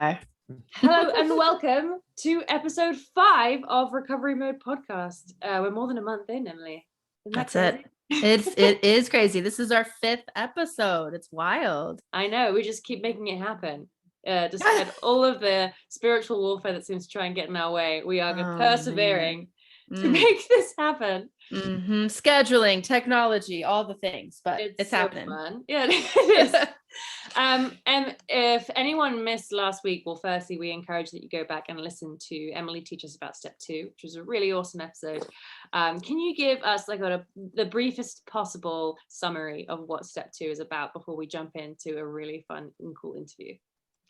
Hello and welcome to episode 5 of Recovery Mode Podcast. We're more than a month in, Emily. That's it. It is crazy. This is our 5th episode. It's wild. I know. We just keep making it happen. Despite all of the spiritual warfare that seems to try and get in our way, we are persevering to make this happen. Mm-hmm. Scheduling, technology, all the things, but it's so happening. Fun. Yeah, it is. And if anyone missed last week, well, firstly, we encourage that you go back and listen to Emily teach us about step 2, which was a really awesome episode. Can you give us the briefest possible summary of what step 2 is about before we jump into a really fun and cool interview?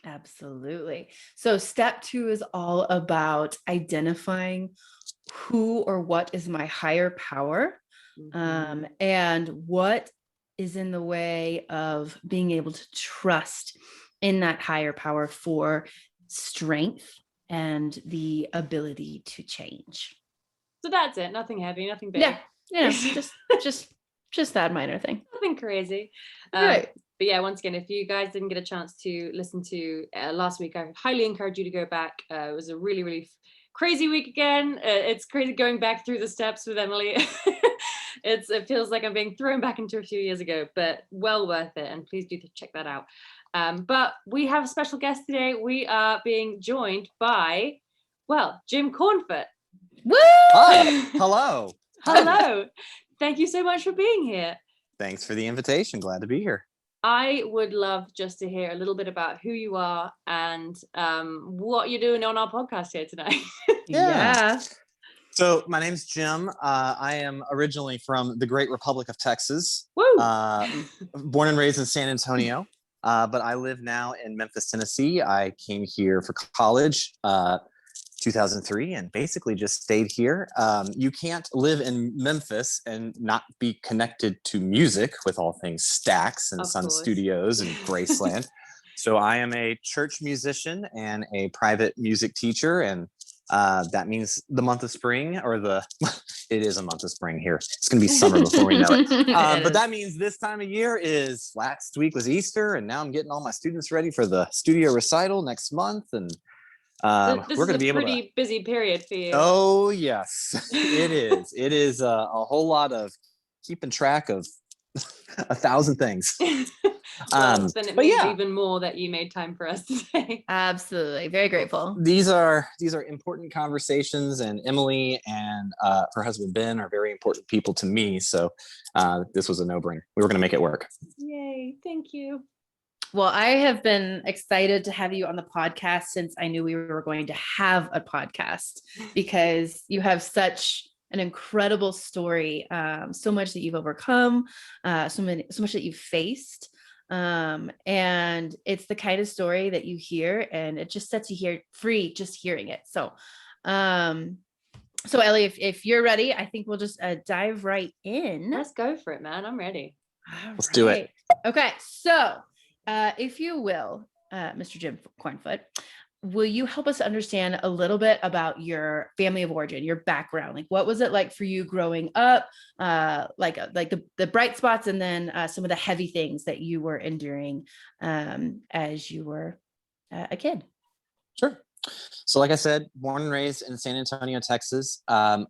Absolutely. So step 2 is all about identifying who or what is my higher power, and what is in the way of being able to trust in that higher power for strength and the ability to change. So that's it. Nothing heavy, nothing big. Yeah, just that minor thing. Nothing crazy. Right. But yeah, once again, if you guys didn't get a chance to listen to last week, I highly encourage you to go back. It was a really, really crazy week again. It's crazy going back through the steps with Emily. It feels like I'm being thrown back into a few years ago, but well worth it. And please do check that out. But we have a special guest today. We are being joined by, Jim Cornfoot. Woo! Hi. Hello. Hello. Thank you so much for being here. Thanks for the invitation. Glad to be here. I would love just to hear a little bit about who you are and what you're doing on our podcast here tonight. Yeah. So my name's Jim. I am originally from the great Republic of Texas. Woo! Born and raised in San Antonio, but I live now in Memphis, Tennessee. I came here for college 2003 and basically just stayed here. You can't live in Memphis and not be connected to music with all things Stax and Sun Studios and Graceland. So I am a church musician and a private music teacher, and that means the month of spring, it is a month of spring here. It's going to be summer before we know it. But that means this time of year is, last week was Easter, and now I'm getting all my students ready for the studio recital next month, and this we're going to be able to. Pretty busy period for you. Oh yes, it is. It is a whole lot of keeping track of 1,000 things. Then it means even more that you made time for us today. Absolutely, very grateful. These are important conversations, and Emily and her husband Ben are very important people to me. So this was a no-brainer. We were going to make it work. Yay! Thank you. Well, I have been excited to have you on the podcast since I knew we were going to have a podcast, because you have such an incredible story, so much that you've overcome, so much that you've faced. And it's the kind of story that you hear and it just sets you here free just hearing it. So Ellie, if you're ready, I think we'll just dive right in. Let's go for it, man. I'm ready. Let's do it. Okay. So if you will, Mr. Jim Cornfoot, will you help us understand a little bit about your family of origin, your background? Like, what was it like for you growing up? Like the bright spots, and then some of the heavy things that you were enduring as you were a kid. Sure. So like I said, born and raised in San Antonio, Texas.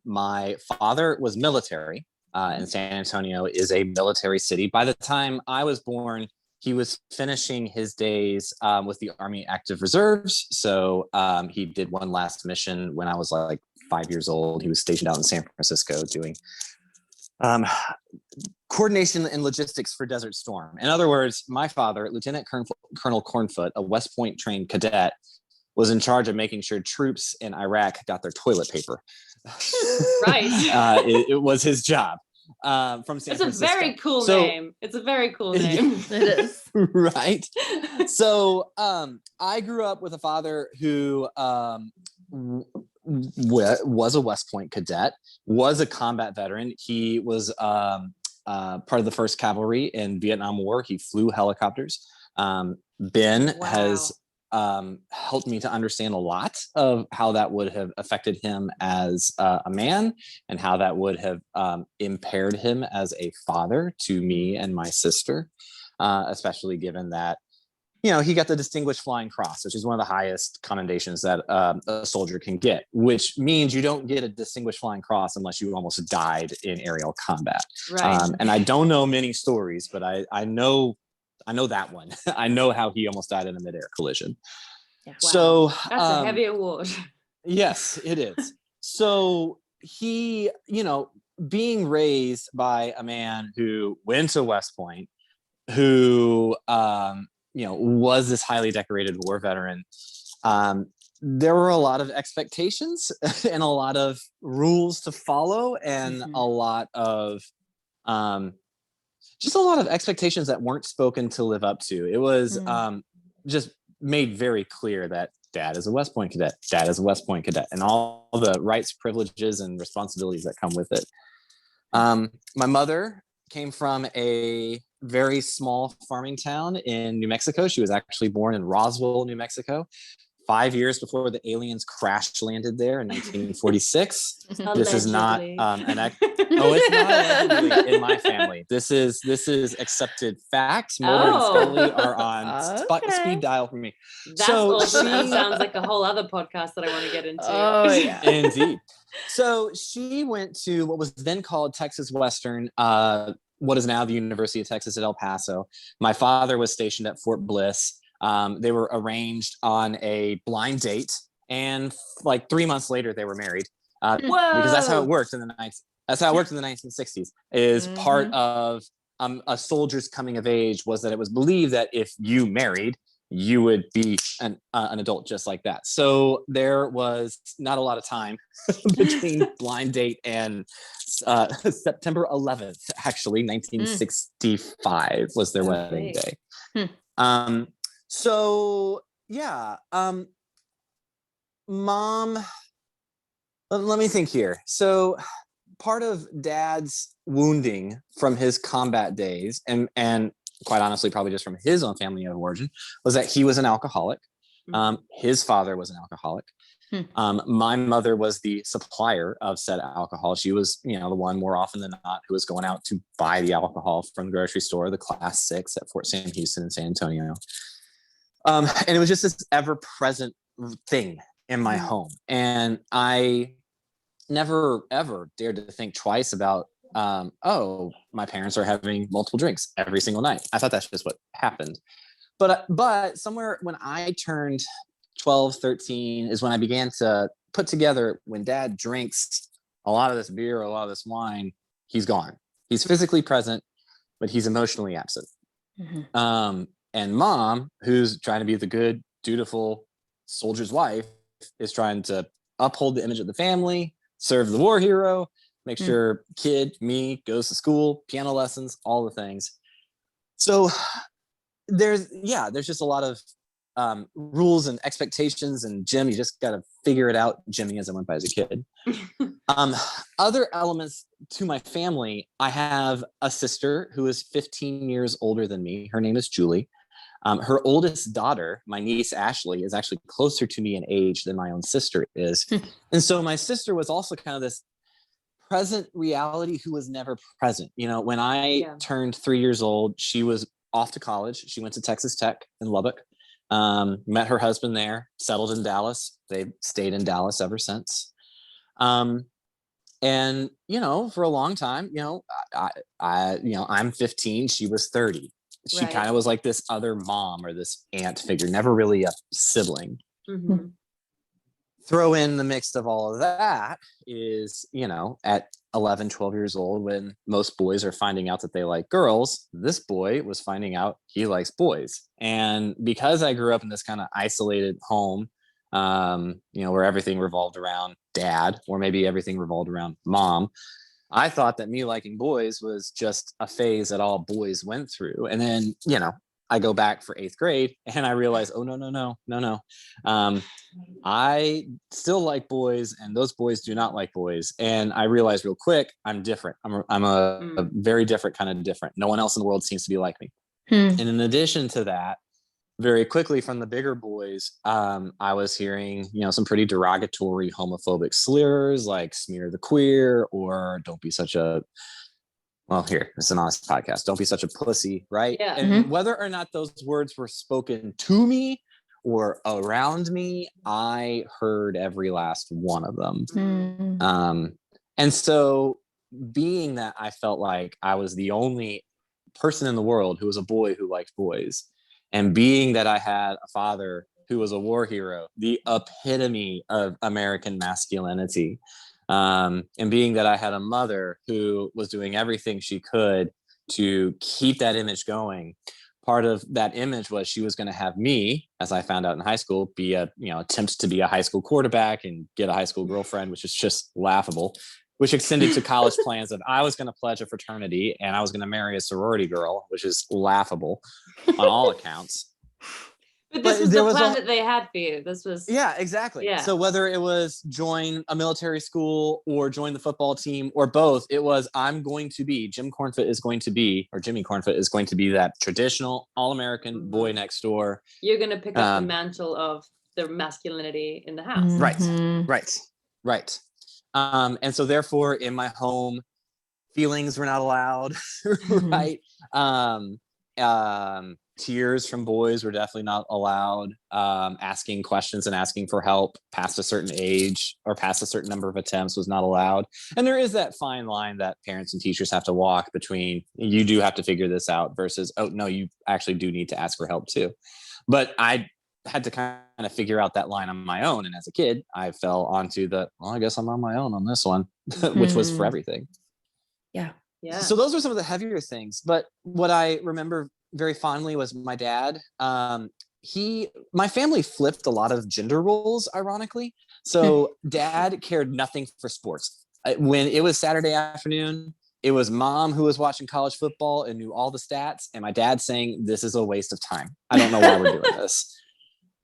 My father was military, and San Antonio is a military city. By the time I was born, he was finishing his days with the Army Active Reserves. So he did one last mission when I was like 5 years old. He was stationed out in San Francisco doing coordination and logistics for Desert Storm. In other words, my father, Lieutenant Colonel Cornfoot, a West Point trained cadet, was in charge of making sure troops in Iraq got their toilet paper. Right. It was his job. From San Francisco. It's a very cool name. It's a very cool name. It is. Right. So I grew up with a father who was a West Point cadet, was a combat veteran. He was part of the 1st Cavalry in Vietnam War. He flew helicopters. Ben has helped me to understand a lot of how that would have affected him as a man, and how that would have impaired him as a father to me and my sister, especially given that he got the Distinguished Flying Cross, which is one of the highest commendations that a soldier can get, which means you don't get a Distinguished Flying Cross unless you almost died in aerial combat. Right. And I don't know many stories, but I know that one. I know how he almost died in a midair collision. Yeah. Wow. So That's a heavy award. yes, it is. So he, being raised by a man who went to West Point, who was this highly decorated war veteran, there were a lot of expectations and a lot of rules to follow, and a lot of just a lot of expectations that weren't spoken to live up to. It was just made very clear that dad is a West Point cadet, dad is a West Point cadet, and all the rights, privileges, and responsibilities that come with it. My mother came from a very small farming town in New Mexico. She was actually born in Roswell, New Mexico, 5 years before the aliens crash landed there in 1946. This is not it's not allegedly in my family. This is accepted facts. Mulder and Scully are on speed dial for me. That's awesome. That sounds like a whole other podcast that I want to get into. Oh yeah. Indeed. So she went to what was then called Texas Western, what is now the University of Texas at El Paso. My father was stationed at Fort Bliss. They were arranged on a blind date, and like 3 months later, they were married. Because that's how it worked in the 1960s. Is part of a soldier's coming of age was that it was believed that if you married, you would be an adult just like that. So there was not a lot of time between blind date and September 11th, actually, 1965 was their wedding day. So yeah, mom, let me think here. So part of dad's wounding from his combat days, and quite honestly, probably just from his own family of origin, was that he was an alcoholic. His father was an alcoholic. My mother was the supplier of said alcohol. She was, the one more often than not who was going out to buy the alcohol from the grocery store, the Class 6 at Fort Sam Houston in San Antonio. And it was just this ever-present thing in my home. And I never, ever dared to think twice about, my parents are having multiple drinks every single night. I thought that's just what happened. But somewhere when I turned 12, 13 is when I began to put together, when dad drinks a lot of this beer, a lot of this wine, he's gone. He's physically present, but he's emotionally absent. And mom, who's trying to be the good, dutiful soldier's wife, is trying to uphold the image of the family, serve the war hero, make sure me, goes to school, piano lessons, all the things. So there's just a lot of rules and expectations, and Jim, you just got to figure it out, Jimmy, as I went by as a kid. Other elements to my family, I have a sister who is 15 years older than me. Her name is Julie. Her oldest daughter, my niece Ashley, is actually closer to me in age than my own sister is. And so my sister was also kind of this present reality who was never present. When I turned 3 years old, she was off to college. She went to Texas Tech in Lubbock, met her husband there, settled in Dallas. They've stayed in Dallas ever since. And, for a long time, I'm 15, she was 30. She kind of was like this other mom or this aunt figure, never really a sibling. Throw in the mix of all of that is, at 11, 12 years old, when most boys are finding out that they like girls, this boy was finding out he likes boys. And because I grew up in this kind of isolated home, where everything revolved around dad, or maybe everything revolved around mom, I thought that me liking boys was just a phase that all boys went through. And then, I go back for 8th grade and I realize, oh, no. I still like boys, and those boys do not like boys. And I realized real quick, I'm different. I'm a very different kind of different. No one else in the world seems to be like me. And in addition to that, very quickly from the bigger boys, I was hearing, some pretty derogatory homophobic slurs like smear the queer, or don't be such a well, here, it's an honest podcast. Don't be such a pussy, right? Yeah. And whether or not those words were spoken to me or around me, I heard every last one of them. And so being that I felt like I was the only person in the world who was a boy who liked boys, and being that I had a father who was a war hero, the epitome of American masculinity, and being that I had a mother who was doing everything she could to keep that image going. Part of that image was she was going to have me, as I found out in high school, be attempt to be a high school quarterback and get a high school girlfriend, which is just laughable, which extended to college plans of I was going to pledge a fraternity and I was going to marry a sorority girl, which is laughable on all accounts. But this was the plan that they had for you. This was... Yeah, exactly. Yeah. So whether it was join a military school or join the football team or both, it was Jimmy Cornfoot is going to be that traditional all-American boy next door. You're going to pick up the mantle of the masculinity in the house. Right. And so therefore in my home, feelings were not allowed, right? Tears from boys were definitely not allowed. Asking questions and asking for help past a certain age or past a certain number of attempts was not allowed. And there is that fine line that parents and teachers have to walk between, you do have to figure this out, versus, oh no, you actually do need to ask for help too. But I had to kind of figure out that line on my own. And as a kid, I fell onto I guess I'm on my own on this one, which was for everything. Yeah. So those are some of the heavier things. But what I remember very fondly was my dad. My family flipped a lot of gender roles, ironically. So dad cared nothing for sports. When it was Saturday afternoon, it was mom who was watching college football and knew all the stats, and my dad saying, this is a waste of time. I don't know why we're doing this.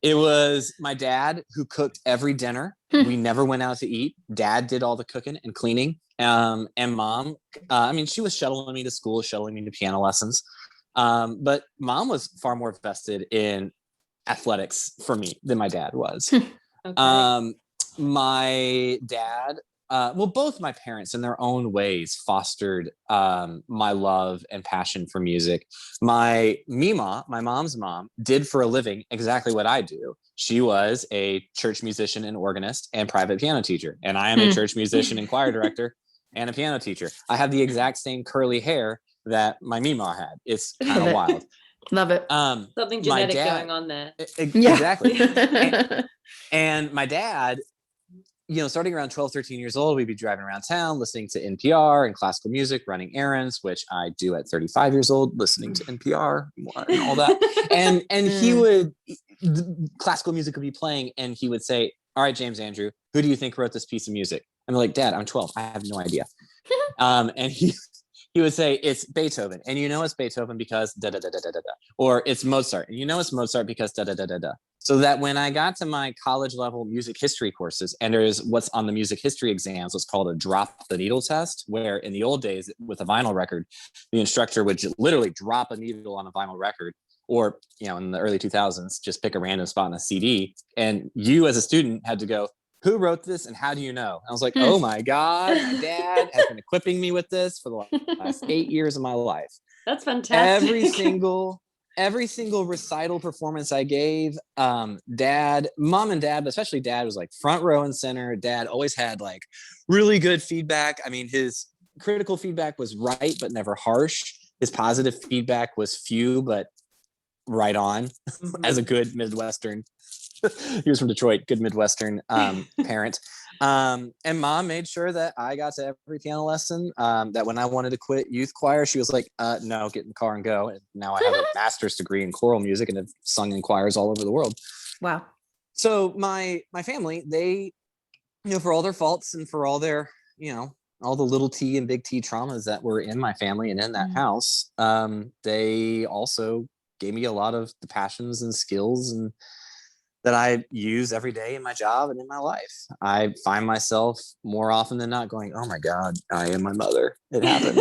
It was my dad who cooked every dinner. We never went out to eat. Dad did all the cooking and cleaning. And mom, she was shuttling me to school, shuttling me to piano lessons. But mom was far more vested in athletics for me than my dad was. Okay. My dad, both my parents in their own ways fostered my love and passion for music. My mom's mom, did for a living exactly what I do. She was a church musician and organist and private piano teacher. And I am a church musician and choir director and a piano teacher. I have the exact same curly hair that my Mima had. It's kind of wild. Love it. Something genetic going on there. Exactly. and my dad, starting around 12, 13 years old, we'd be driving around town, listening to NPR and classical music, running errands, which I do at 35 years old, listening to NPR and all that. And classical music would be playing, and he would say, all right, James Andrew, who do you think wrote this piece of music? I'm like, Dad, I'm 12. I have no idea. And he would say, it's Beethoven. And it's Beethoven because da-da-da-da-da-da. Or it's Mozart. And it's Mozart because da-da-da-da-da. So that when I got to my college level music history courses, and there's what's on the music history exams, what's called a drop the needle test, where in the old days with a vinyl record, the instructor would literally drop a needle on a vinyl record, or, in the early 2000s, just pick a random spot on a CD. And you as a student had to go, who wrote this and how do you know? And I was like, oh my God, my dad has been equipping me with this for the last 8 years of my life. That's fantastic. Every single recital performance I gave, mom and dad, but especially dad, was like front row and center. Dad always had like really good feedback. His critical feedback was right, but never harsh. His positive feedback was few, but right on. As a good Midwestern, he was from Detroit, good Midwestern parent. And mom made sure that I got to every piano lesson, that when I wanted to quit youth choir, she was like, no, get in the car and go. And now I have a master's degree in choral music and have sung in choirs all over the world. Wow. So my family, they, for all their faults and for all their, all the little T and big T traumas that were in my family and in that house, they also gave me a lot of the passions and skills and that I use every day in my job and in my life. I find myself more often than not going, oh my God, I am my mother. It happened.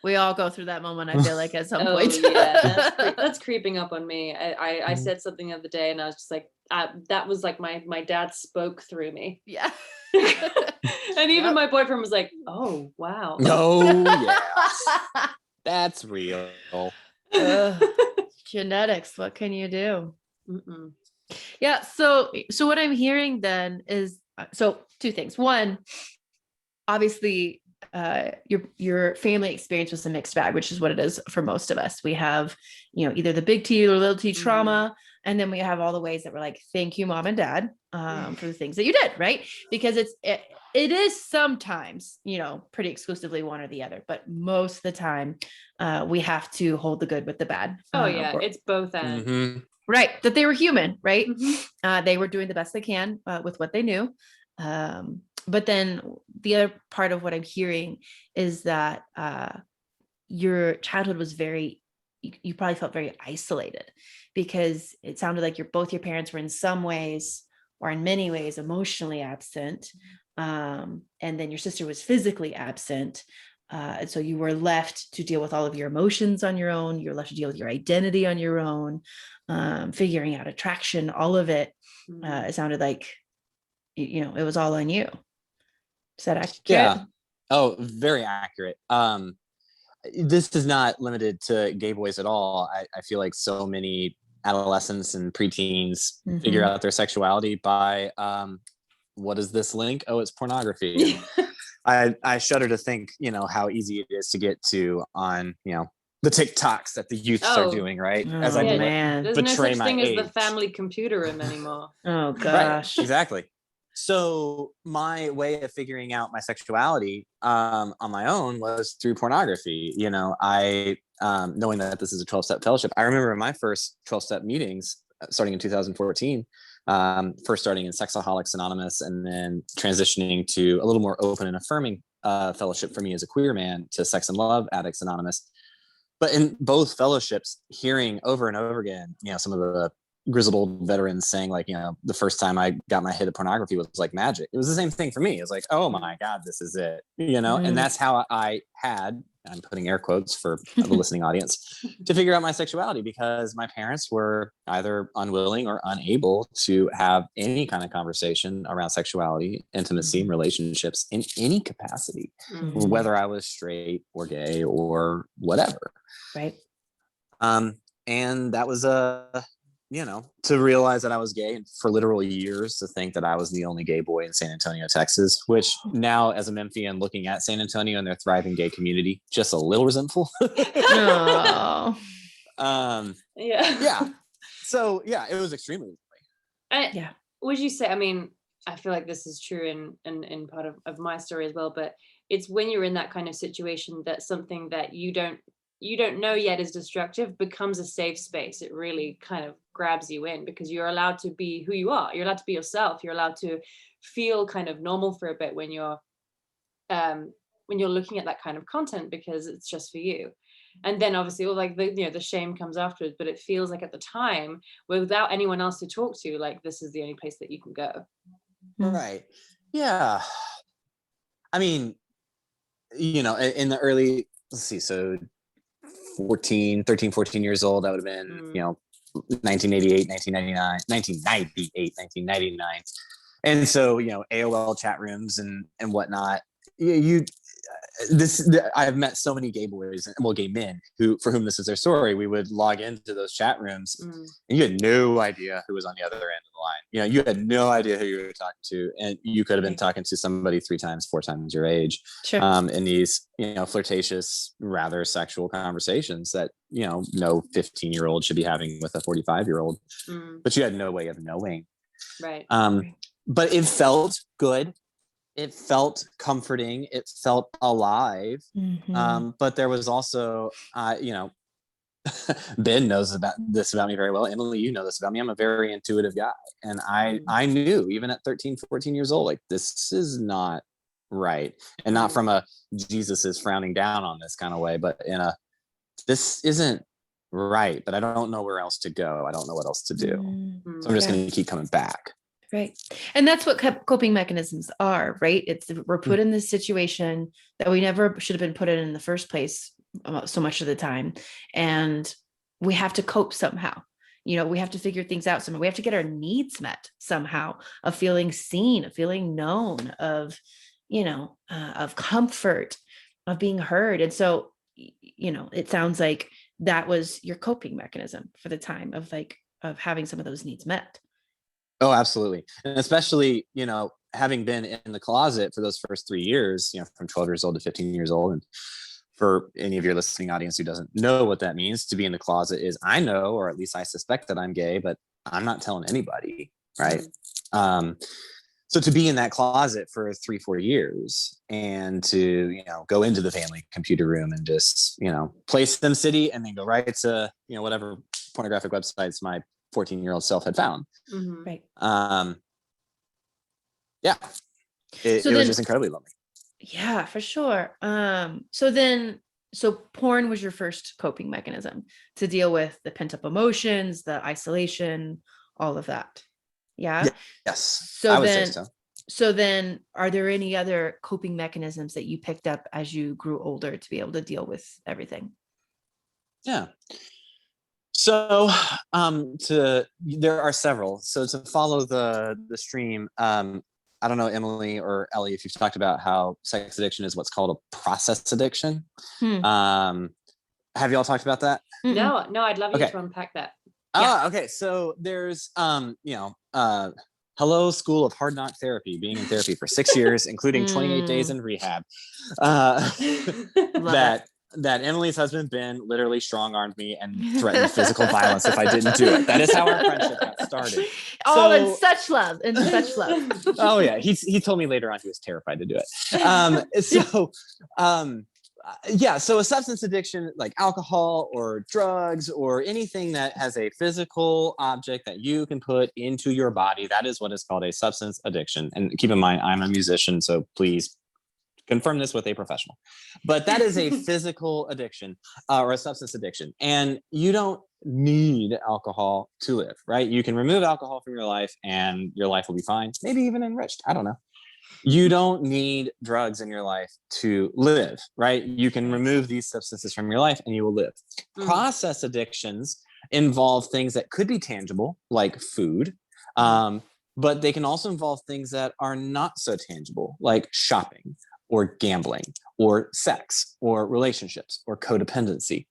We all go through that moment, I feel like, at some Oh point. yeah, that's creeping up on me. I said something the other day, and I was just like, that was like my dad spoke through me. Yeah. And even Yep. my boyfriend was like, "Oh wow." Oh yeah, that's real. Genetics, what can you do? Mm-mm. Yeah, so what I'm hearing then is, so two things. One, obviously, your family experience was a mixed bag, which is what it is for most of us. We have, either the big T or little T trauma, and then we have all the ways that we're like, thank you, mom and dad, for the things that you did, right? Because it is sometimes, pretty exclusively one or the other, but most of the time, we have to hold the good with the bad. Oh yeah, it's both ends. Mhm. Right, that they were human, right? Mhm. They were doing the best they can with what they knew. But then the other part of what I'm hearing is that your childhood was you probably felt very isolated, because it sounded like both your parents were in some ways, or in many ways, emotionally absent. And then your sister was physically absent. And so you were left to deal with all of your emotions on your own. You're left to deal with your identity on your own, figuring out attraction, all of it. It sounded like, it was all on you. Is that accurate? Yeah. Oh, very accurate. This is not limited to gay boys at all. I feel like so many adolescents and preteens figure out their sexuality by what is this link? Oh, it's pornography. I shudder to think, how easy it is to get to on, the TikToks that the youths are doing, right? Oh, As I man. There's betray no such my thing age. as the family computer room anymore. Oh gosh. Right, exactly. So my way of figuring out my sexuality on my own was through pornography. I knowing that this is a 12-step fellowship. I remember my first 12-step meetings starting in 2014. First starting in Sexaholics Anonymous, and then transitioning to a little more open and affirming fellowship for me as a queer man, to Sex and Love Addicts Anonymous. But in both fellowships, hearing over and over again, some of the grizzled old veterans saying, like, the first time I got my hit of pornography was like magic. It was the same thing for me. It's like, oh my God, this is it, and that's how I had, I'm putting air quotes for the listening audience, to figure out my sexuality, because my parents were either unwilling or unable to have any kind of conversation around sexuality, intimacy, and relationships in any capacity, whether I was straight or gay or whatever. Right. And that was to realize that I was gay, and for literal years to think that I was the only gay boy in San Antonio, Texas, which now, as a Memphian looking at San Antonio and their thriving gay community, just a little resentful. Oh. Yeah. So yeah, it was extremely Yeah. Would you say, I mean, I feel like this is true in part of my story as well, but it's when you're in that kind of situation that something that you don't know yet is destructive becomes a safe space. It really kind of grabs you in, because you're allowed to be who you are. You're allowed to be yourself. You're allowed to feel kind of normal for a bit when you're looking at that kind of content, because it's just for you. And then obviously all like the shame comes afterwards, but it feels like at the time, without anyone else to talk to, like this is the only place that you can go. right. Yeah. I mean, in the early, let's see, so 14 years old, that would have been 1988, 1999, 1998, 1999. And so AOL chat rooms and whatnot. I've met so many gay boys, well, gay men, for whom this is their story. We would log into those chat rooms, and you had no idea who was on the other end of the line. You had no idea who you were talking to, and you could have been talking to somebody 3 times, 4 times your age. Sure. In these flirtatious, rather sexual conversations that no 15-year-old should be having with a 45-year-old. But you had no way of knowing. Right. But it felt good. It felt comforting. It felt alive. But there was also, Ben knows about me very well. Emily, you know this about me. I'm a very intuitive guy. And I knew, even at 13, 14 years old, like, this is not right. And not from a Jesus is frowning down on this kind of way, but in a, this isn't right, but I don't know where else to go. I don't know what else to do. So I'm just going to keep coming back. Right. And that's what coping mechanisms are, right? We're put in this situation that we never should have been put in the first place, so much of the time. And we have to cope somehow. We have to figure things out somehow. We have to get our needs met somehow, of feeling seen, of feeling known, of, of comfort, of being heard. And so, it sounds like that was your coping mechanism for the time of having some of those needs met. Oh, absolutely. And especially, having been in the closet for those first 3 years, from 12 years old to 15 years old. And for any of your listening audience who doesn't know what that means, to be in the closet is, I know, or at least I suspect that I'm gay, but I'm not telling anybody. Right. So to be in that closet for 3-4 years, and to, go into the family computer room and just, play SimCity and then go right to, whatever pornographic websites my 14-year-old self had found. Right. Yeah. It was just incredibly lonely. Yeah, for sure. So porn was your first coping mechanism to deal with the pent up emotions, the isolation, all of that. Yeah. Yes. So I would then, say so. So then, are there any other coping mechanisms that you picked up as you grew older to be able to deal with everything? Yeah. So, there are several. So to follow the stream, I don't know, Emily or Ellie, if you've talked about how sex addiction is what's called a process addiction. Have y'all talked about that? No, I'd love you to unpack that. Okay. So there's, hello, School of Hard Knock Therapy, being in therapy for 6 years, including 28 days in rehab. That Emily's husband, Ben, literally strong-armed me and threatened physical violence if I didn't do it. That is how our friendship got started. All in such love, Oh yeah, he told me later on he was terrified to do it. So a substance addiction, like alcohol or drugs or anything that has a physical object that you can put into your body, that is what is called a substance addiction. And keep in mind, I'm a musician, so please confirm this with a professional. But that is a physical addiction, or a substance addiction. And you don't need alcohol to live, right? You can remove alcohol from your life and your life will be fine, maybe even enriched. I don't know. You don't need drugs in your life to live, right? You can remove these substances from your life and you will live. Process addictions involve things that could be tangible, like food, but they can also involve things that are not so tangible, like shopping or gambling or sex or relationships or codependency.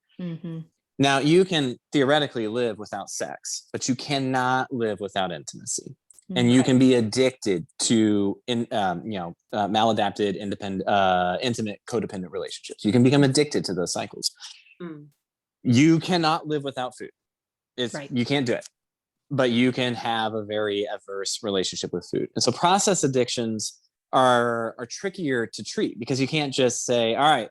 Now, you can theoretically live without sex, but you cannot live without intimacy. And you can be addicted to maladapted, intimate, codependent relationships. You can become addicted to those cycles. You cannot live without food. You can't do it. But you can have a very adverse relationship with food. And so process addictions are trickier to treat, because you can't just say, all right,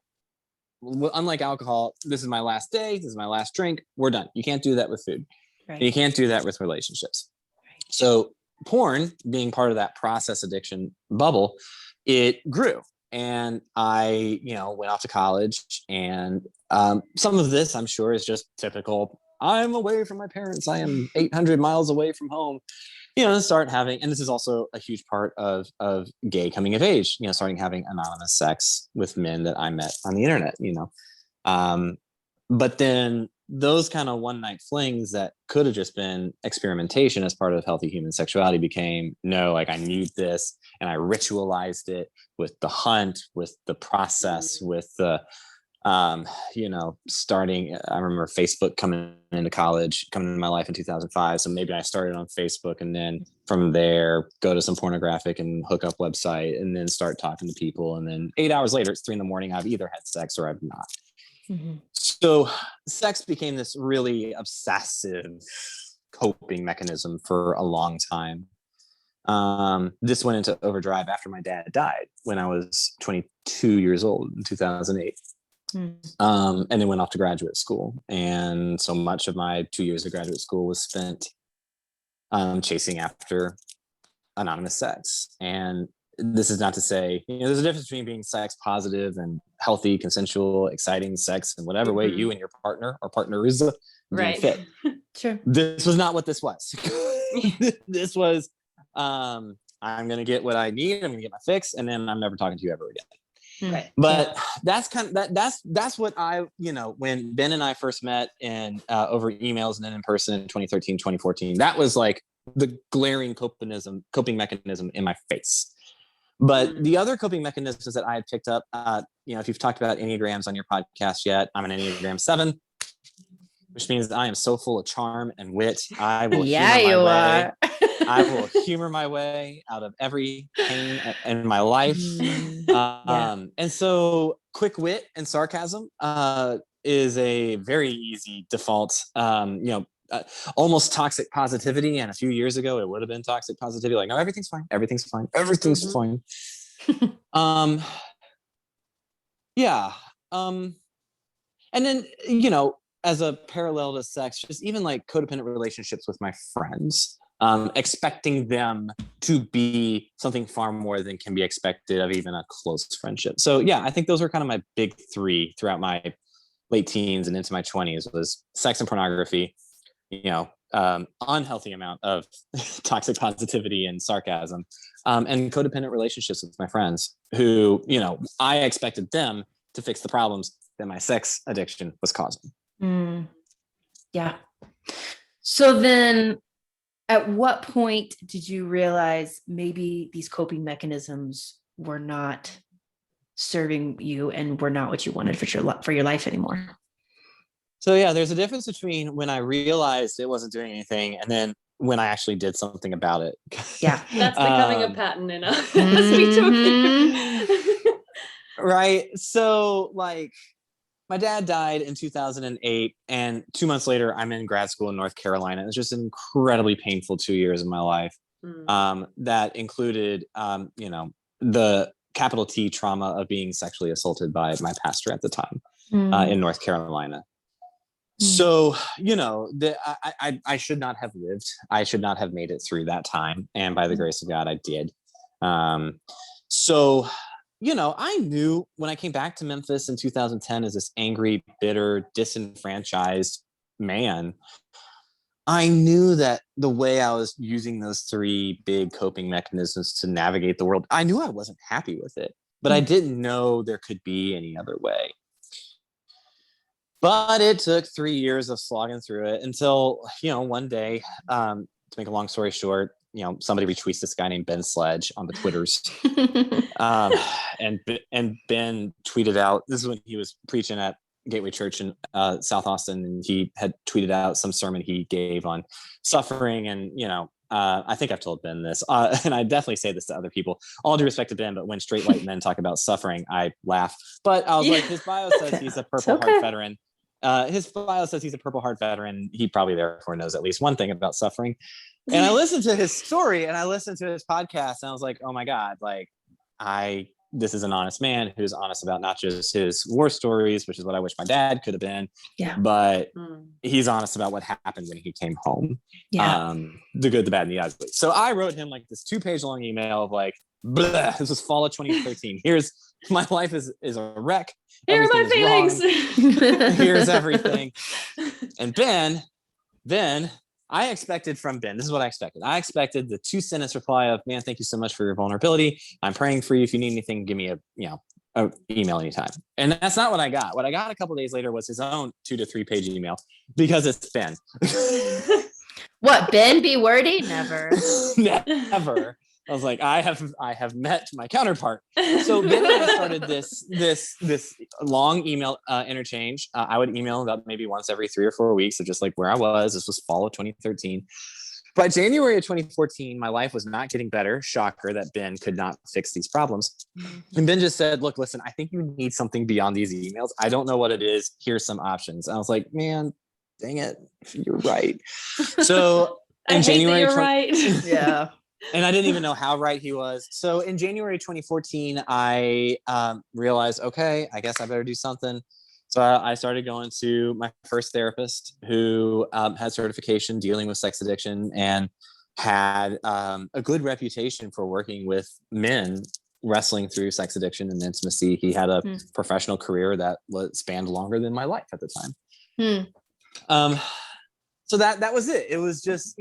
unlike alcohol, this is my last day, this is my last drink, we're done. You can't do that with food. Right. You can't do that with relationships. Right. So porn, being part of that process addiction bubble, it grew. And I, went off to college, and some of this, I'm sure, is just typical. I'm away from my parents. I am 800 miles away from home. Start having, and this is also a huge part of gay coming of age, starting having anonymous sex with men that I met on the internet, but then those kind of one night flings that could have just been experimentation as part of healthy human sexuality became, no, like I need this. And I ritualized it with the hunt, with the process, with the, starting, I remember Facebook coming into my life in 2005. So maybe I started on Facebook, and then from there, go to some pornographic and hookup website, and then start talking to people. And then 8 hours later, it's 3 a.m. I've either had sex or I've not. So sex became this really obsessive coping mechanism for a long time. This went into overdrive after my dad died when I was 22 years old in 2008. And then went off to graduate school. And so much of my 2 years of graduate school was spent chasing after anonymous sex. And this is not to say, there's a difference between being sex positive and healthy, consensual, exciting sex in whatever way you and your partner or partners deem fit. Sure. This was not what this was. This was, I'm going to get what I need. I'm going to get my fix. And then I'm never talking to you ever again. Right. But that's kind of that's what I, when Ben and I first met and over emails and then in person in 2013, 2014, that was like the glaring coping mechanism in my face. But the other coping mechanisms that I had picked up, if you've talked about Enneagrams on your podcast yet, I'm an Enneagram 7, which means I am so full of charm and wit. I will I will humor my way out of every pain in my life. And so quick wit and sarcasm is a very easy default, almost toxic positivity. And a few years ago, it would have been toxic positivity. Like, no, everything's fine. Everything's fine. Everything's fine. And then, as a parallel to sex, just even like codependent relationships with my friends, expecting them to be something far more than can be expected of even a close friendship. So yeah, I think those were kind of my big 3 throughout my late teens and into my 20s was sex and pornography, unhealthy amount of toxic positivity and sarcasm, and codependent relationships with my friends who, I expected them to fix the problems that my sex addiction was causing. Yeah. So then at what point did you realize maybe these coping mechanisms were not serving you and were not what you wanted for your life anymore? So yeah, there's a difference between when I realized it wasn't doing anything and then when I actually did something about it. Yeah. That's becoming a pattern in us. Right. So like my dad died in 2008 and 2 months later I'm in grad school in North Carolina. It was just an incredibly painful 2 years of my life. That included, the capital T trauma of being sexually assaulted by my pastor at the time in North Carolina. So, I should not have lived. I should not have made it through that time. And by the grace of God, I did. I knew when I came back to Memphis in 2010 as this angry, bitter, disenfranchised man, I knew that the way I was using those 3 big coping mechanisms to navigate the world, I knew I wasn't happy with it, but I didn't know there could be any other way. But it took 3 years of slogging through it until, one day, to make a long story short, somebody retweets this guy named Ben Sledge on the Twitters. And Ben tweeted out, this is when he was preaching at Gateway Church in South Austin, and he had tweeted out some sermon he gave on suffering. And, I think I've told Ben this, and I definitely say this to other people, all due respect to Ben, but when straight white men talk about suffering, I laugh. But I was like, his bio says he's a Purple Heart veteran. His bio says he's a Purple Heart veteran. He probably therefore knows at least one thing about suffering. And I listened to his story and I listened to his podcast and I was like, oh my God, like this is an honest man who's honest about not just his war stories, which is what I wish my dad could have been, but he's honest about what happened when he came home. The good, the bad, and the ugly. So I wrote him like this 2-page long email of like, bleh, this was fall of 2013. Here's my life is a wreck. Here are my feelings. Here's everything. And Ben, I expected from Ben, this is what I expected. I expected the 2-sentence reply of, man, thank you so much for your vulnerability. I'm praying for you. If you need anything, give me a email anytime. And that's not what I got. What I got a couple of days later was his own 2 to 3 page email because it's Ben. What, Ben be wordy? Never. Never. I was like, I have met my counterpart. So then I started this long email interchange. I would email about maybe once every 3 or 4 weeks of just like where I was. This was fall of 2013. By January of 2014, my life was not getting better. Shocker that Ben could not fix these problems. And Ben just said, look, listen, I think you need something beyond these emails. I don't know what it is. Here's some options. And I was like, man, dang it. You're right. So in January, you're right. Yeah. And I didn't even know how right he was. So in January 2014, I realized, okay, I guess I better do something. So I started going to my first therapist who had certification dealing with sex addiction and had a good reputation for working with men wrestling through sex addiction and intimacy. He had a professional career that spanned longer than my life at the time. So that was it. It was just,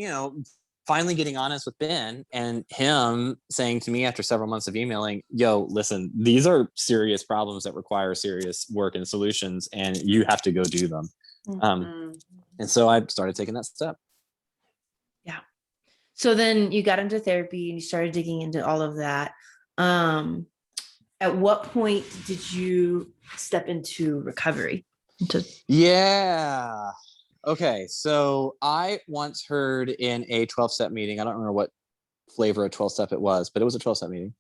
finally getting honest with Ben and him saying to me after several months of emailing, yo, listen, these are serious problems that require serious work and solutions, and you have to go do them. And so I started taking that step. Yeah. So then you got into therapy and you started digging into all of that. At what point did you step into recovery? Yeah. Okay. So I once heard in a 12-step meeting, I don't remember what flavor of 12-step it was, but it was a 12-step meeting,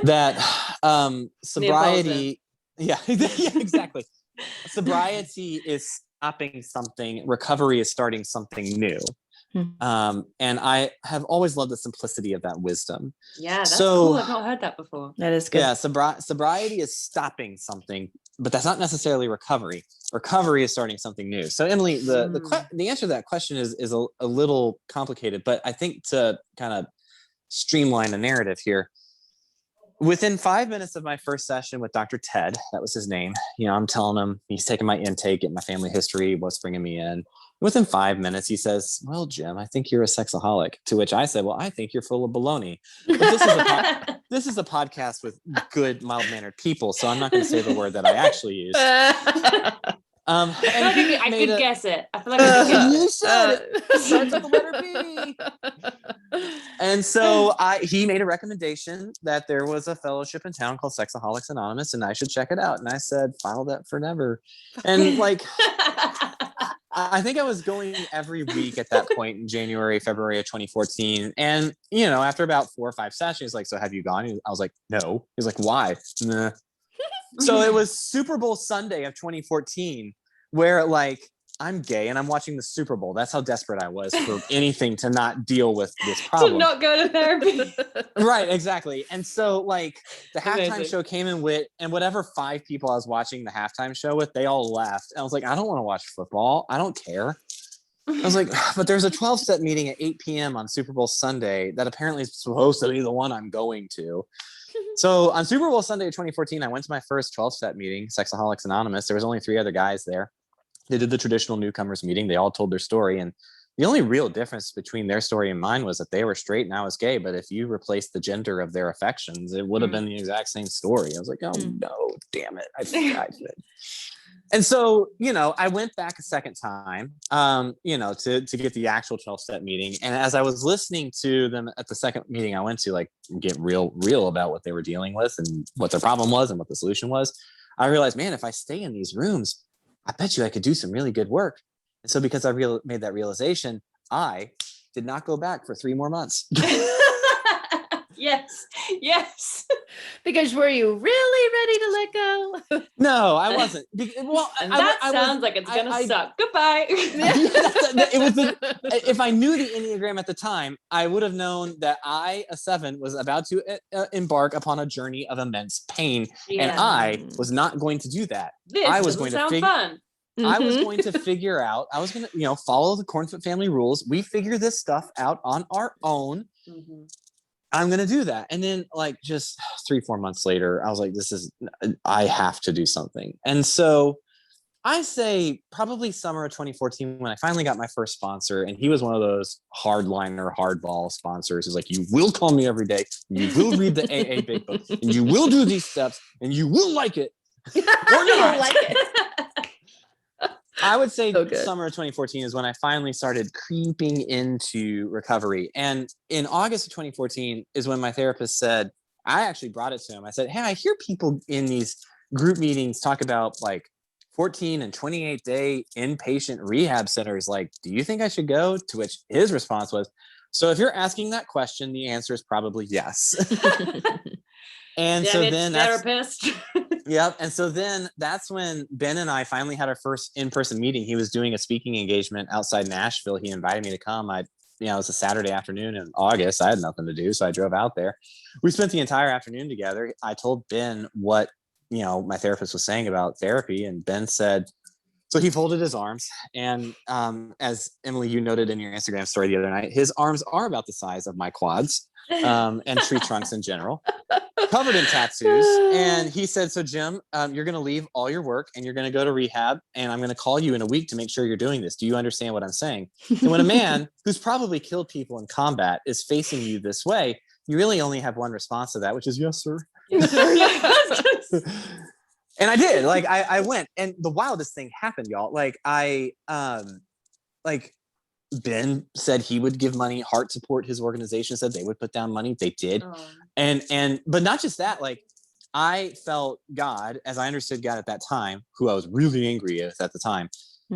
that sobriety. Yeah, yeah, exactly. Sobriety is stopping something. Recovery is starting something new. And I have always loved the simplicity of that wisdom. Yeah, that's cool. I've not heard that before. That is good. Yeah, sobriety is stopping something, but that's not necessarily recovery. Recovery is starting something new. So Emily, the answer to that question is a little complicated, but I think to kind of streamline the narrative here, within 5 minutes of my first session with Dr. Ted, that was his name, I'm telling him, he's taking my intake, getting my family history, what's bringing me in. Within 5 minutes, he says, well, Jim, I think you're a sexaholic. To which I said, well, I think you're full of baloney. But this is a podcast with good, mild-mannered people, so I'm not going to say the word that I actually use. I feel like I could guess it. I feel like I could guess you said it. Starts with the letter B. And so he made a recommendation that there was a fellowship in town called Sexaholics Anonymous, and I should check it out. And I said, file that for never. And like, I think I was going every week at that point in January, February of 2014. And, after about 4 or 5 sessions, he's like, so have you gone? I was like, no. He's like, why? Nah. So it was Super Bowl Sunday of 2014, where like, I'm gay and I'm watching the Super Bowl. That's how desperate I was for anything to not deal with this problem. To not go to therapy. Right, exactly. And so like the halftime Amazing. show came in with, and whatever 5 people I was watching the halftime show with, they all left. And I was like, I don't want to watch football. I don't care. I was like, but there's a 12-step meeting at 8 p.m. on Super Bowl Sunday that apparently is supposed to be the one I'm going to. So on Super Bowl Sunday of 2014, I went to my first 12-step meeting, Sexaholics Anonymous. There was only 3 other guys there. They did the traditional newcomers meeting. They all told their story. And the only real difference between their story and mine was that they were straight and I was gay. But if you replaced the gender of their affections, it would have been the exact same story. I was like, oh no, damn it. I forgot it. And so, I went back a second time, to get the actual 12-step meeting. And as I was listening to them at the second meeting I went to, like, get real about what they were dealing with and what their problem was and what the solution was, I realized, man, if I stay in these rooms, I bet you I could do some really good work. And so because I made that realization, I did not go back for 3 more months. Yes. Because were you really ready to let go? No, I wasn't. Well, and that sounds like it's gonna suck. Goodbye. If I knew the Enneagram at the time, I would have known that I, a 7, was about to embark upon a journey of immense pain, and I was not going to do that. I was going to fun. I was going to figure out. I was going to, follow the Cornfoot family rules. We figure this stuff out on our own. Mm-hmm. I'm going to do that. And then like just 3-4 months later, I was like, I have to do something. And so I say probably summer of 2014, when I finally got my first sponsor, and he was one of those hardliner, hardball sponsors. He's like, you will call me every day. You will read the AA Big Book and you will do these steps and you will like it. Or not. Like it. I would say summer of 2014 is when I finally started creeping into recovery. And in August of 2014 is when my therapist said, I actually brought it to him. I said, hey, I hear people in these group meetings talk about like 14 and 28 day inpatient rehab centers. Like, do you think I should go? To which his response was, so if you're asking that question, the answer is probably yes. And damn so it, then therapist. Yep. And so then that's when Ben and I finally had our first in-person meeting. He was doing a speaking engagement outside Nashville. He invited me to come. It was a Saturday afternoon in August. I had nothing to do, so I drove out there. We spent the entire afternoon together. I told Ben what, my therapist was saying about therapy, and Ben said, so he folded his arms. And as Emily, you noted in your Instagram story the other night, his arms are about the size of my quads. and tree trunks in general, covered in tattoos. And he said, so Jim, you're going to leave all your work and you're going to go to rehab. And I'm going to call you in a week to make sure you're doing this. Do you understand what I'm saying? And when a man who's probably killed people in combat is facing you this way, you really only have one response to that, which is, yes, sir. Yes, sir. Yes. And I did. Like, I went, and the wildest thing happened, y'all. Like Ben said he would give money. Heart Support, his organization, said they would put down money. They did. But not just that, like, I felt God, as I understood God at that time, who I was really angry with at the time,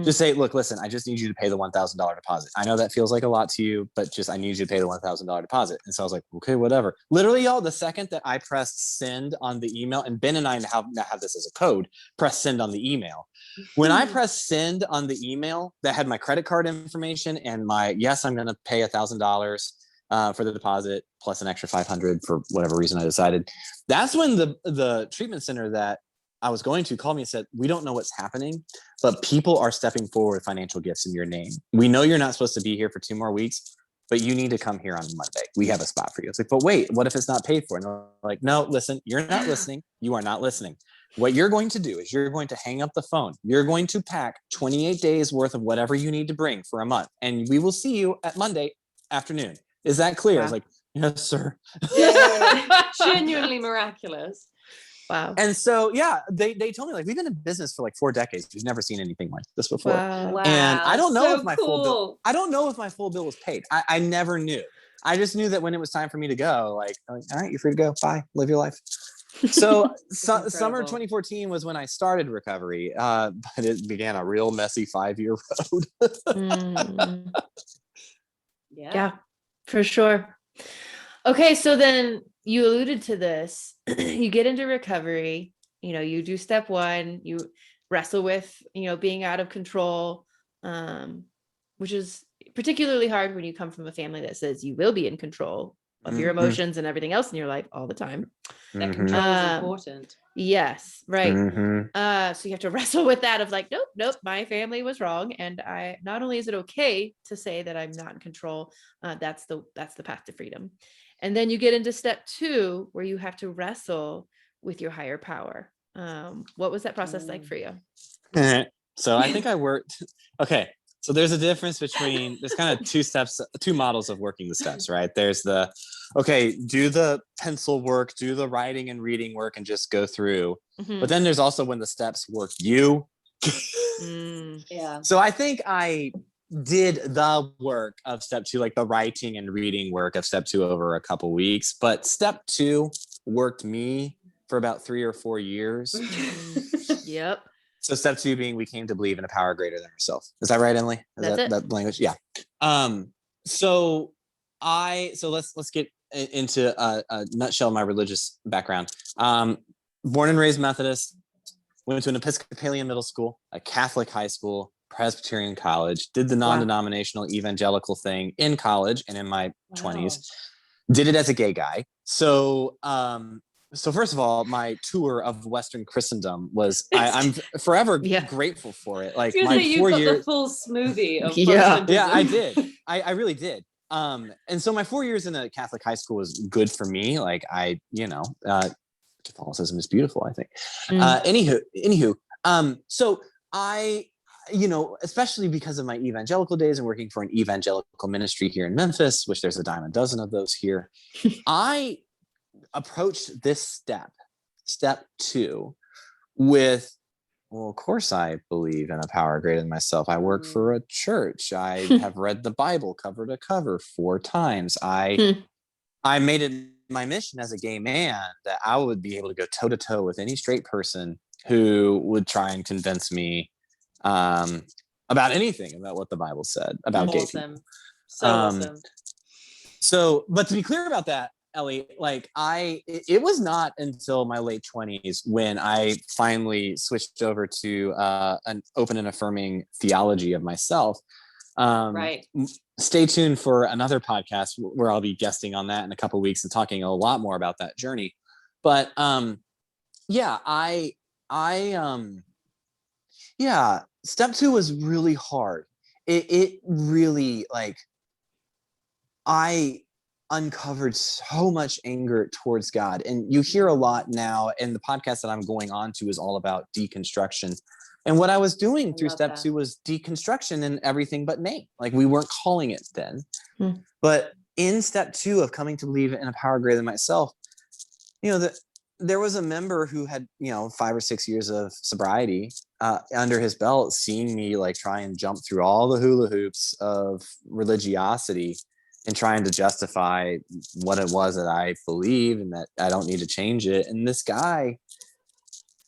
just say, look, listen, I just need you to pay the $1,000 deposit. I know that feels like a lot to you, but just, I need you to pay the $1,000 deposit. And so I was like, okay, whatever. Literally, y'all, the second that I pressed send on the email, and Ben and I now have this as a code, press send on the email. When I pressed send on the email that had my credit card information and my, yes, I'm going to pay $1,000 for the deposit plus an extra 500 for whatever reason I decided. That's when the treatment center that I was going to call me and said, we don't know what's happening, but people are stepping forward with financial gifts in your name. We know you're not supposed to be here for 2 more weeks, but you need to come here on Monday. We have a spot for you. It's like, but wait, what if it's not paid for? And they're like, no, listen, you're not listening. You are not listening. What you're going to do is you're going to hang up the phone. You're going to pack 28 days worth of whatever you need to bring for a month. And we will see you at Monday afternoon. Is that clear? Wow. I was like, yes, sir. Genuinely miraculous. Wow. And so, yeah, they told me, like, we've been in business for like 4 decades. We've never seen anything like this before. Wow. And I don't know if my cool. full bill, I don't know if my full bill was paid. I never knew. I just knew that when it was time for me to go, like, all right, you're free to go. Bye. Live your life. So summer 2014 was when I started recovery, but it began a real messy 5-year road. Yeah, for sure. Okay, so then you alluded to this. You get into recovery, you do step 1, you wrestle with, being out of control, which is particularly hard when you come from a family that says you will be in control of your emotions and everything else in your life all the time. That control is important. Yes, right. So you have to wrestle with that of like, nope, my family was wrong. And not only is it okay to say that I'm not in control, that's the path to freedom. And then you get into step 2, where you have to wrestle with your higher power. What was that process like for you? So I think I worked. Okay. So there's a difference between, there's kind of 2 models of working the steps, right? There's do the pencil work, do the writing and reading work and just go through. But then there's also when the steps work you. Yeah. So I think I did the work of step 2, like the writing and reading work of step 2 over a couple weeks. But step 2 worked me for about 3 or 4 years. Yep. So step 2 being we came to believe in a power greater than ourselves. Is that right, Emily? Is that language? Yeah. So let's get into a nutshell of my religious background. Born and raised Methodist, went to an Episcopalian middle school, a Catholic high school, Presbyterian college, did the non-denominational evangelical thing in college and in my 20s, did it as a gay guy. So first of all, my tour of Western Christendom was, I'm forever grateful for it. Like my 4 years, the full smoothie of I did. I really did. And so my 4 years in a Catholic high school was good for me. Like Catholicism is beautiful, I think. Anywho, so I, especially because of my evangelical days and working for an evangelical ministry here in Memphis, which there's a dime a dozen of those here, I approached this step 2 with, well, of course I believe in a power greater than myself. I work for a church. I have read the Bible cover to cover 4 times. I made it my mission as a gay man that I would be able to go toe to toe with any straight person who would try and convince me about anything about what the Bible said about gay people. So awesome. So, but to be clear about that, Ellie, like it was not until my late 20s when I finally switched over to an open and affirming theology of myself. Right. Stay tuned for another podcast where I'll be guesting on that in a couple of weeks and talking a lot more about that journey. But step 2 was really hard. It really, like, uncovered so much anger towards God. And you hear a lot now, and the podcast that I'm going on to is all about deconstruction. And what I was doing through step 2 was deconstruction and everything but name. Like, we weren't calling it then. But in step 2 of coming to believe in a power greater than myself, there was a member who had 5 or 6 years of sobriety under his belt, seeing me like try and jump through all the hula hoops of religiosity and trying to justify what it was that I believe and that I don't need to change it. And this guy,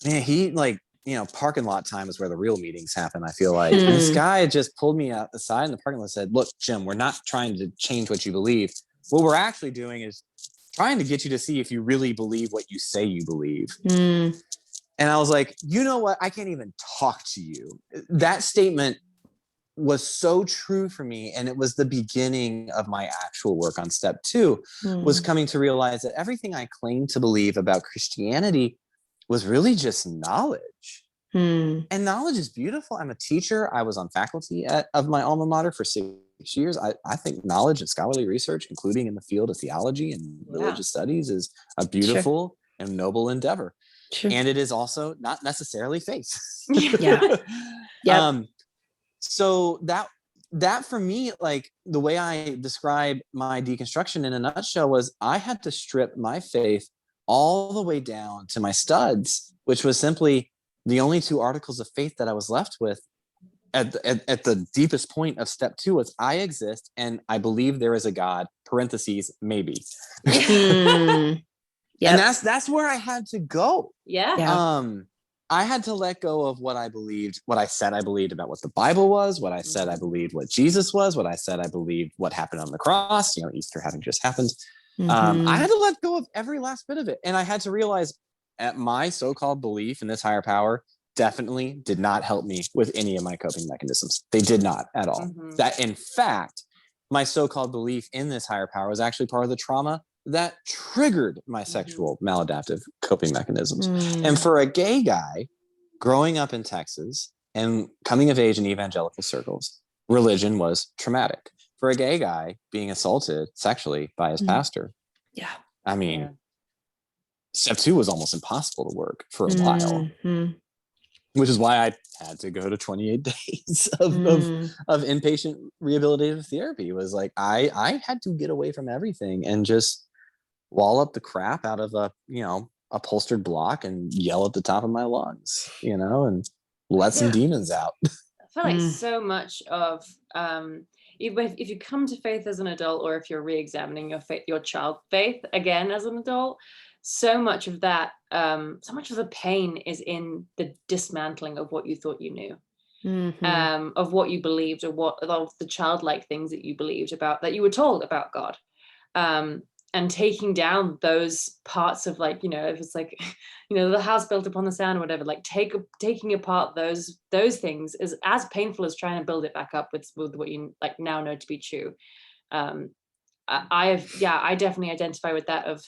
man, he like, parking lot time is where the real meetings happen, I feel like. And this guy just pulled me out the side in the parking lot and said, "Look, Jim, we're not trying to change what you believe. What we're actually doing is trying to get you to see if you really believe what you say you believe." And I was like, you know what? I can't even talk to you. That statement was so true for me. And it was the beginning of my actual work on step 2, was coming to realize that everything I claimed to believe about Christianity was really just knowledge. And knowledge is beautiful. I'm a teacher. I was on faculty of my alma mater for 6 years. I think knowledge and scholarly research, including in the field of theology and religious studies, is a beautiful and noble endeavor. And it is also not necessarily faith. So that for me, like, the way I describe my deconstruction in a nutshell was I had to strip my faith all the way down to my studs, which was simply the only 2 articles of faith that I was left with at the deepest point of step 2 was I exist and I believe there is a God, parentheses, maybe. And that's where I had to go. I had to let go of what I believed, what I said I believed about what the Bible was, what I said I believed what Jesus was, what I said I believed what happened on the cross, Easter having just happened. I had to let go of every last bit of it. And I had to realize that my so-called belief in this higher power definitely did not help me with any of my coping mechanisms. They did not at all. That, in fact, my so-called belief in this higher power was actually part of the trauma that triggered my sexual maladaptive coping mechanisms. And for a gay guy growing up in Texas and coming of age in evangelical circles, religion was traumatic. For a gay guy being assaulted sexually by his pastor, I mean, step 2 was almost impossible to work for a while, which is why I had to go to 28 days of inpatient rehabilitative therapy. It was like, I had to get away from everything and just wall up the crap out of a upholstered block and yell at the top of my lungs, and let some demons out. I feel like so much of if you come to faith as an adult, or if you're re-examining your child faith again as an adult, so much of that, so much of the pain is in the dismantling of what you thought you knew, of what you believed, or of the childlike things that you believed about, that you were told about God. And taking down those parts of, like, if it's like, the house built upon the sand or whatever, like taking apart those things is as painful as trying to build it back up with what you like now know to be true. I definitely identify with that of,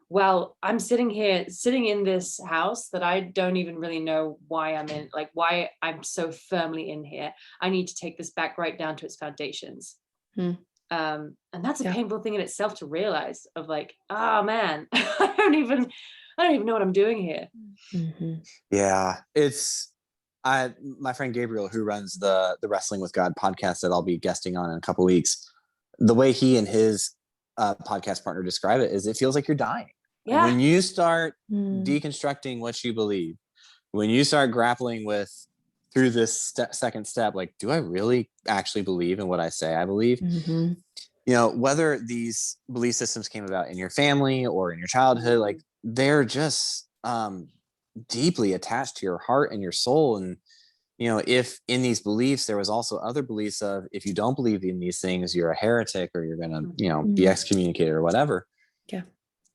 well, I'm sitting in this house that I don't even really know why I'm in, like why I'm so firmly in here. I need to take this back right down to its foundations. And that's a painful thing in itself to realize, of like, oh man, I don't even know what I'm doing here. Yeah, it's my friend Gabriel, who runs the Wrestling with God podcast that I'll be guesting on in a couple weeks. The way he and his podcast partner describe it is, it feels like you're dying. Yeah. When you start deconstructing what you believe, when you start grappling with through this second step, like, do I really actually believe in what I say I believe? Whether these belief systems came about in your family or in your childhood, like, they're just deeply attached to your heart and your soul. And if in these beliefs there was also other beliefs of, if you don't believe in these things, you're a heretic, or you're gonna be excommunicated or whatever.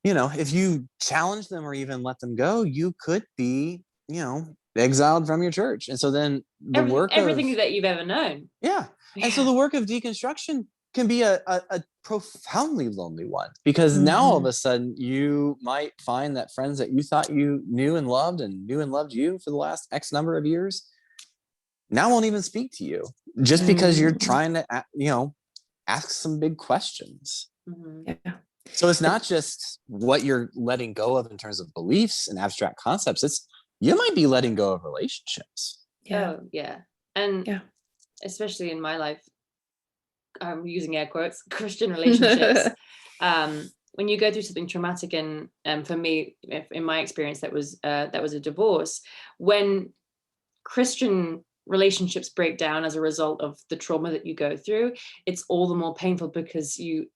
If you challenge them or even let them go, you could be exiled from your church. And so then everything that you've ever known. And so the work of deconstruction can be a profoundly lonely one, because now all of a sudden you might find that friends that you thought you knew and loved you for the last X number of years now won't even speak to you, just because you're trying to ask some big questions. So it's not just what you're letting go of in terms of beliefs and abstract concepts. It's you might be letting go of relationships. Oh, yeah. And Yeah. especially in my life, I'm using air quotes, Christian relationships. When you go through something traumatic, and for me, in my experience, that was a divorce. When Christian relationships break down as a result of the trauma that you go through, it's all the more painful because you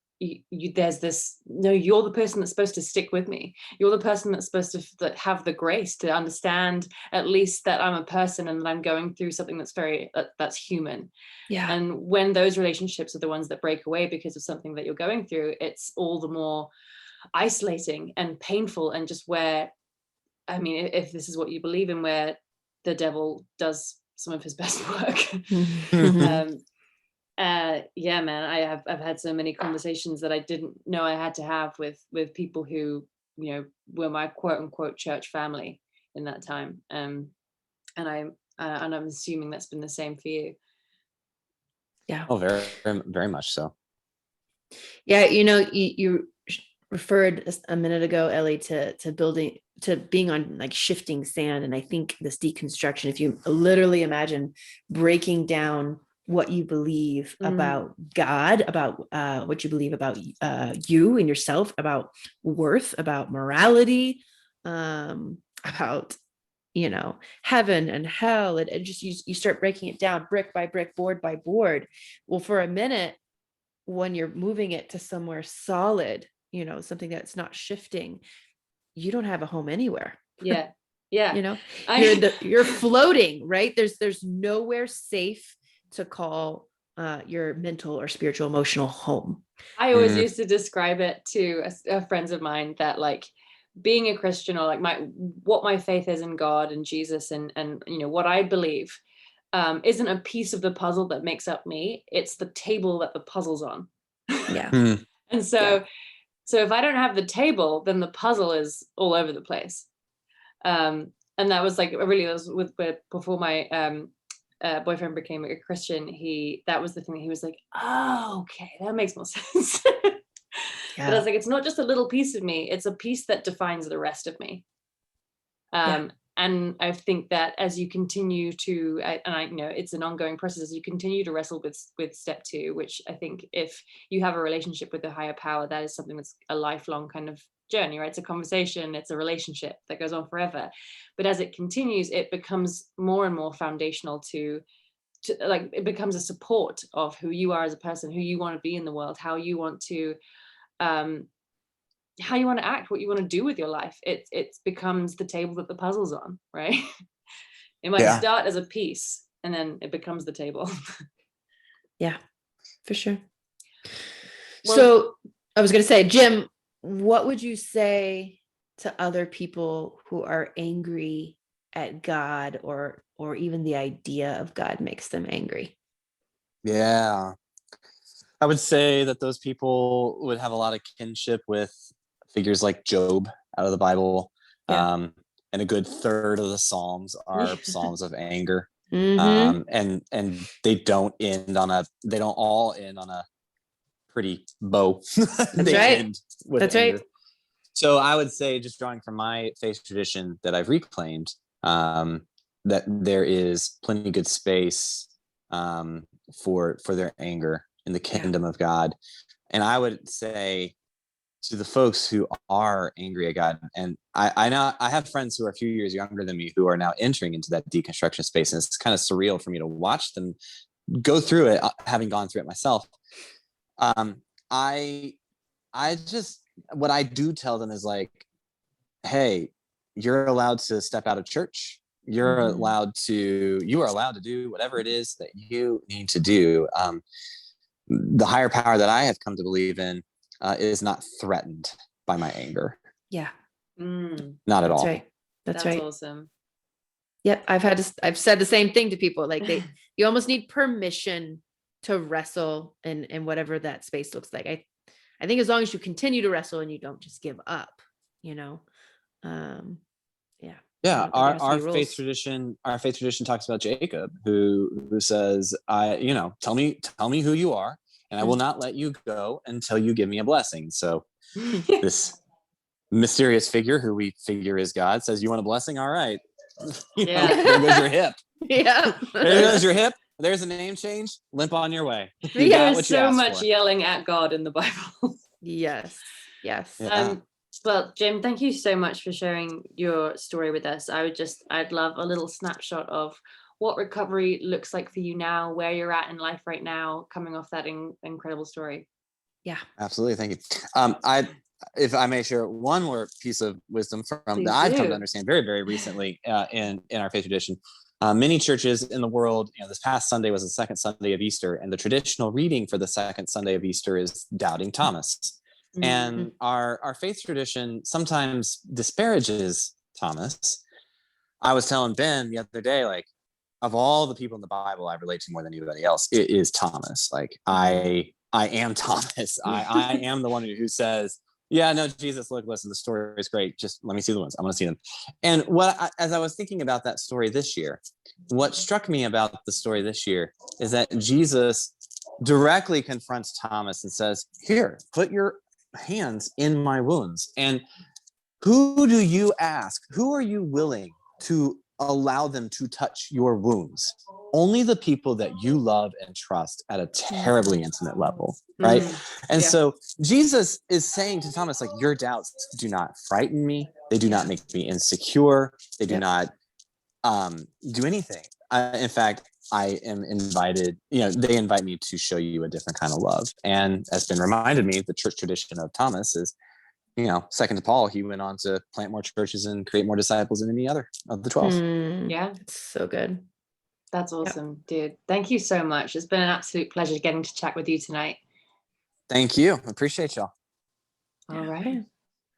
there's this, no, you're the person that's supposed to stick with me. You're the person that's supposed to have the grace to understand at least that I'm a person and that I'm going through something that's human. Yeah. And when those relationships are the ones that break away because of something that you're going through, it's all the more isolating and painful, and just where, I mean, if this is what you believe in, where the devil does some of his best work. Yeah, man, I've had so many conversations that I didn't know I had to have with people who, were my quote unquote church family in that time. And I'm assuming that's been the same for you. Yeah. Oh, very, very much so. Yeah. You referred a minute ago, Ellie, to being on like shifting sand. And I think this deconstruction, if you literally imagine breaking down what you believe about God, about what you believe about you and yourself, about worth, about morality, about heaven and hell, and just you start breaking it down brick by brick, board by board. Well, for a minute, when you're moving it to somewhere solid, something that's not shifting, you don't have a home anywhere. Yeah. You're floating, right? There's nowhere safe to call your mental or spiritual emotional home. I always used to describe it to friends of mine that, like, being a Christian, or like what my faith is in God and Jesus, and what I believe, isn't a piece of the puzzle that makes up me. It's the table that the puzzle's on. Yeah. And so if I don't have the table, then the puzzle is all over the place. And that was like before my boyfriend became a Christian. That was the thing that he was like, oh, okay, that makes more sense. But I was like, it's not just a little piece of me, it's a piece that defines the rest of me. And I think that as you continue to, and I know it's an ongoing process, as you continue to wrestle with step 2, which I think if you have a relationship with a higher power, that is something that's a lifelong kind of journey, right? It's a conversation, it's a relationship that goes on forever. But as it continues, it becomes more and more foundational to like, it becomes a support of who you are as a person, who you want to be in the world, how you want to act, what you want to do with your life. It becomes the table that the puzzle's on, right? It might start as a piece and then it becomes the table. Yeah, for sure. Well, so I was going to say, Jim, what would you say to other people who are angry at God, or even the idea of God makes them angry? Yeah. I would say that those people would have a lot of kinship with figures like Job out of the Bible. And a good third of the Psalms are Psalms of anger. And they don't all end on a pretty bow. That's right. End with That's anger. Right. So I would say, just drawing from my faith tradition that I've reclaimed, that there is plenty good space for their anger in the kingdom of God. And I would say to the folks who are angry at God, and I know I have friends who are a few years younger than me who are now entering into that deconstruction space, and it's kind of surreal for me to watch them go through it, having gone through it myself. I just, what I do tell them is like, hey, you're allowed to step out of church. You are allowed to do whatever it is that you need to do. The higher power that I have come to believe in is not threatened by my anger. Yeah. Not at all. Right. That's right. Awesome. Yep. I've said the same thing to people. Like you almost need permission to wrestle in whatever that space looks like. I think as long as you continue to wrestle and you don't just give up, our faith tradition talks about Jacob, who says, tell me who you are, and I will not let you go until you give me a blessing. So this mysterious figure, who we figure is God, says, you want a blessing? All right. Yeah. There goes your hip. Yeah. There goes your hip. There's a name change. Limp on your way. You got There's what you so asked much for. yelling at God in the Bible. Yes. Yes. Yeah. Well, Jim, thank you so much for sharing your story with us. I'd love a little snapshot of what recovery looks like for you now, where you're at in life right now, coming off that incredible story. Yeah. Absolutely. Thank you. If I may share one more piece of wisdom Please that I've come do. to understand very, very recently in our faith tradition. Many churches in the world, this past Sunday was the second Sunday of Easter, and the traditional reading for the second Sunday of Easter is Doubting Thomas. Mhm. And our faith tradition sometimes disparages Thomas. I was telling Ben the other day, like, of all the people in the Bible I relate to more than anybody else, it is Thomas. Like, I am Thomas. I am the one who says, yeah, no, Jesus, look, listen, the story is great. Just let me see the ones. I want to see them. And as I was thinking about that story this year, what struck me about the story this year is that Jesus directly confronts Thomas and says, here, put your hands in my wounds. And who do you ask? Who are you willing to allow them to touch your wounds? Only the people that you love and trust at a terribly intimate level, right? And so Jesus is saying to Thomas, like, your doubts do not frighten me. They do not make me insecure. They do not do anything. In fact, I am invited, they invite me to show you a different kind of love. And as been reminded me, the church tradition of Thomas is, second to Paul, he went on to plant more churches and create more disciples than any other of the 12. Yeah. It's so good. That's awesome, dude. Thank you so much. It's been an absolute pleasure getting to chat with you tonight. Thank you. Appreciate y'all. All right.